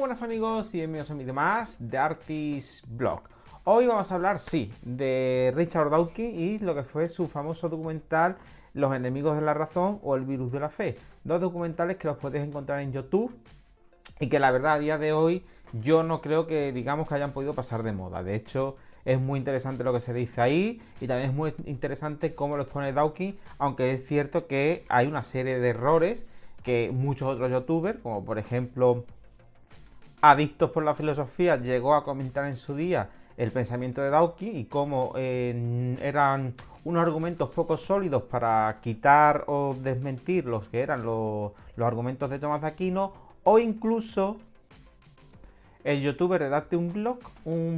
buenas amigos y bienvenidos a un vídeo más de Artis Blog. Hoy vamos a hablar, sí, de Richard Dawkins y lo que fue su famoso documental Los enemigos de la razón o El virus de la fe. Dos documentales que los podéis encontrar en YouTube y que la verdad a día de hoy yo no creo que digamos que hayan podido pasar de moda. De hecho, es muy interesante lo que se dice ahí y también es muy interesante cómo lo expone Dawkins, aunque es cierto que hay una serie de errores que muchos otros youtubers, como por ejemplo Adictos por la Filosofía, llegó a comentar en su día el pensamiento de Dawkins y cómo eran unos argumentos poco sólidos para quitar o desmentir los que eran los argumentos de Tomás de Aquino, o incluso el youtuber Redacte un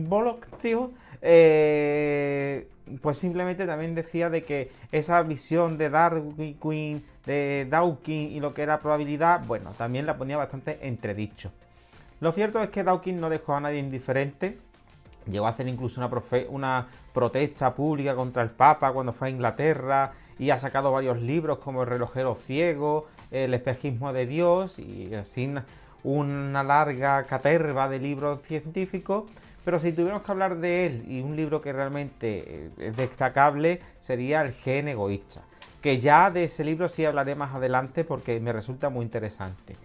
blog, tío, pues simplemente también decía de que esa visión de Darwin, de Dawkins y lo que era probabilidad, bueno, también la ponía bastante entredicho. Lo cierto es que Dawkins no dejó a nadie indiferente. Llegó a hacer incluso una protesta pública contra el Papa cuando fue a Inglaterra y ha sacado varios libros como El relojero ciego, El espejismo de Dios y así una larga caterva de libros científicos. Pero si tuviéramos que hablar de él y un libro que realmente es destacable sería El gen egoísta, que ya de ese libro sí hablaré más adelante porque me resulta muy interesante.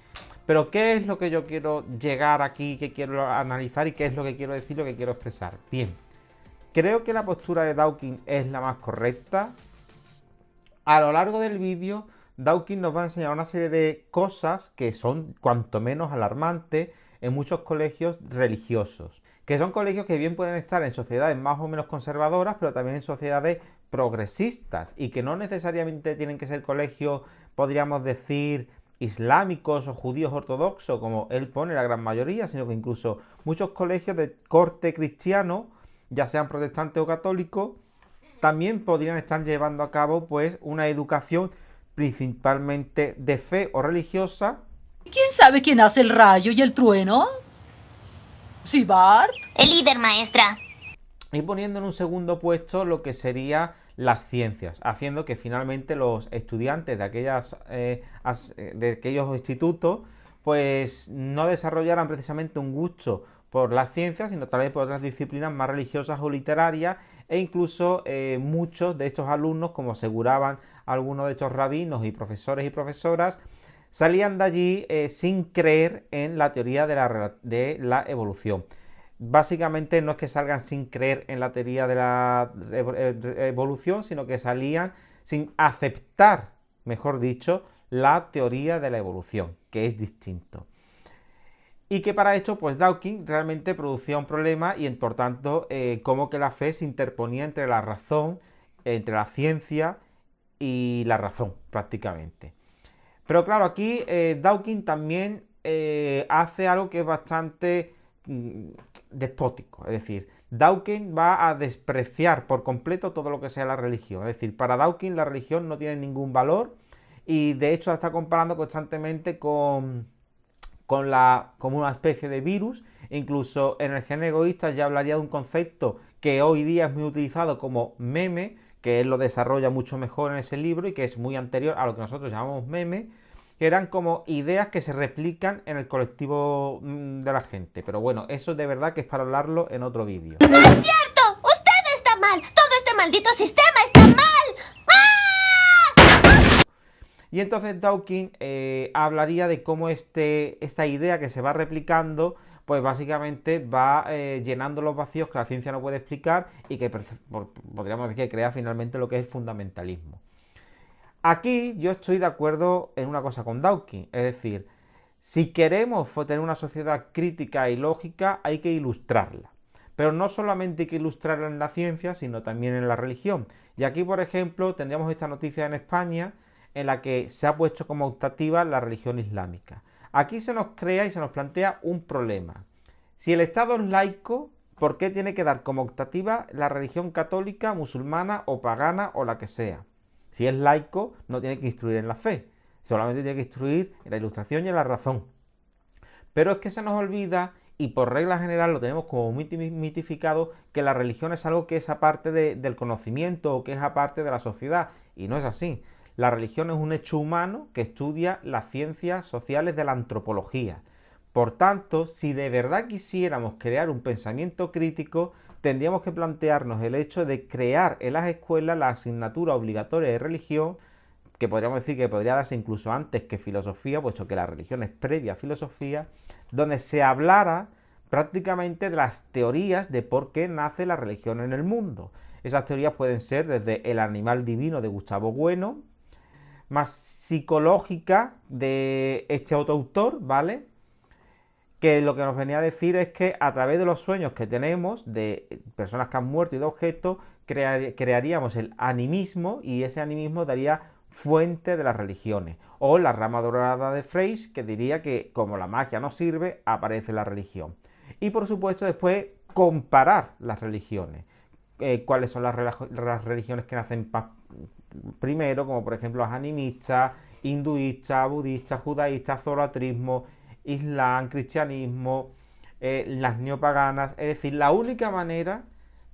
Pero ¿qué es lo que yo quiero llegar aquí, que quiero analizar y qué es lo que quiero decir, lo que quiero expresar? Bien, creo que la postura de Dawkins es la más correcta. A lo largo del vídeo, Dawkins nos va a enseñar una serie de cosas que son cuanto menos alarmantes en muchos colegios religiosos. Que son colegios que bien pueden estar en sociedades más o menos conservadoras, pero también en sociedades progresistas. Y que no necesariamente tienen que ser colegios, podríamos decir, islámicos o judíos ortodoxos, como él pone la gran mayoría, sino que incluso muchos colegios de corte cristiano, ya sean protestantes o católicos, también podrían estar llevando a cabo pues una educación principalmente de fe o religiosa. ¿Quién sabe quién hace el rayo y el trueno? ¿Sí, Bart? El líder, maestra. Y poniendo en un segundo puesto lo que sería las ciencias, haciendo que finalmente los estudiantes de aquellos institutos pues no desarrollaran precisamente un gusto por las ciencias, sino tal vez por otras disciplinas más religiosas o literarias, e incluso muchos de estos alumnos, como aseguraban algunos de estos rabinos y profesores y profesoras, salían de allí sin creer en la teoría de la evolución. Básicamente no es que salgan sin creer en la teoría de la evolución, sino que salían sin aceptar, mejor dicho, la teoría de la evolución, que es distinto. Y que para esto, pues Dawkins realmente producía un problema y por tanto, como que la fe se interponía entre la razón, entre la ciencia y la razón, prácticamente. Pero claro, aquí Dawkins también hace algo que es bastante despótico, es decir, Dawkins va a despreciar por completo todo lo que sea la religión, es decir, para Dawkins la religión no tiene ningún valor y de hecho la está comparando constantemente como una especie de virus. Incluso en El gen egoísta ya hablaría de un concepto que hoy día es muy utilizado como meme, que él lo desarrolla mucho mejor en ese libro y que es muy anterior a lo que nosotros llamamos meme, que eran como ideas que se replican en el colectivo de la gente. Pero bueno, eso de verdad que es para hablarlo en otro vídeo. ¡No es cierto! ¡Usted está mal! ¡Todo este maldito sistema está mal! ¡Ah! Y entonces Dawkins hablaría de cómo esta idea que se va replicando, pues básicamente va llenando los vacíos que la ciencia no puede explicar y que podríamos decir que crea finalmente lo que es el fundamentalismo. Aquí yo estoy de acuerdo en una cosa con Dawkins, es decir, si queremos tener una sociedad crítica y lógica hay que ilustrarla. Pero no solamente hay que ilustrarla en la ciencia, sino también en la religión. Y aquí, por ejemplo, tendríamos esta noticia en España en la que se ha puesto como optativa la religión islámica. Aquí se nos crea y se nos plantea un problema. Si el Estado es laico, ¿por qué tiene que dar como optativa la religión católica, musulmana o pagana o la que sea? Si es laico, no tiene que instruir en la fe, solamente tiene que instruir en la ilustración y en la razón. Pero es que se nos olvida, y por regla general lo tenemos como muy mitificado, que la religión es algo que es aparte del conocimiento o que es aparte de la sociedad, y no es así. La religión es un hecho humano que estudia las ciencias sociales de la antropología. Por tanto, si de verdad quisiéramos crear un pensamiento crítico, tendríamos que plantearnos el hecho de crear en las escuelas la asignatura obligatoria de religión, que podríamos decir que podría darse incluso antes que filosofía, puesto que la religión es previa a filosofía, donde se hablara prácticamente de las teorías de por qué nace la religión en el mundo. Esas teorías pueden ser desde El animal divino de Gustavo Bueno, más psicológica de este otro autor, ¿vale? Que lo que nos venía a decir es que a través de los sueños que tenemos de personas que han muerto y de objetos, crearíamos el animismo y ese animismo daría fuente de las religiones. O la rama dorada de Frege, que diría que como la magia no sirve, aparece la religión. Y por supuesto después comparar las religiones. Cuáles son las religiones que nacen primero, como por ejemplo los animistas, hinduistas, budistas, judaístas, zoroastrismo, islam, cristianismo, las neopaganas. Es decir, la única manera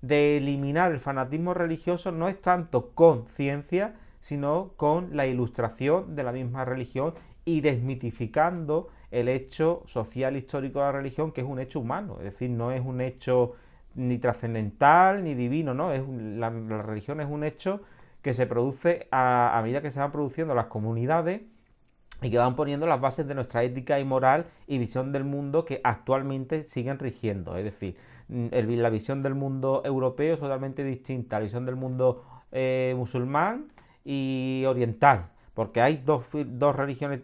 de eliminar el fanatismo religioso no es tanto con ciencia, sino con la ilustración de la misma religión y desmitificando el hecho social histórico de la religión, que es un hecho humano. Es decir, no es un hecho ni trascendental ni divino, ¿no? La religión es un hecho que se produce a medida que se van produciendo las comunidades y que van poniendo las bases de nuestra ética y moral y visión del mundo que actualmente siguen rigiendo. Es decir, la visión del mundo europeo es totalmente distinta a la visión del mundo musulmán y oriental, porque hay dos religiones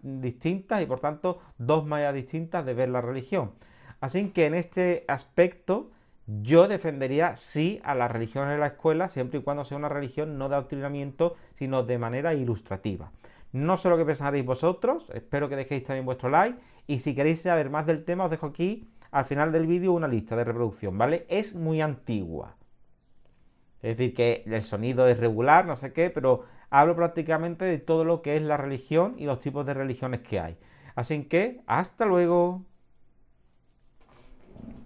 distintas y por tanto dos maneras distintas de ver la religión. Así que en este aspecto yo defendería sí a las religiones en la escuela, siempre y cuando sea una religión no de adoctrinamiento, sino de manera ilustrativa. No sé lo que pensaréis vosotros, espero que dejéis también vuestro like y si queréis saber más del tema os dejo aquí al final del vídeo una lista de reproducción, ¿vale? Es muy antigua. Es decir, que el sonido es regular, no sé qué, pero hablo prácticamente de todo lo que es la religión y los tipos de religiones que hay. Así que, hasta luego.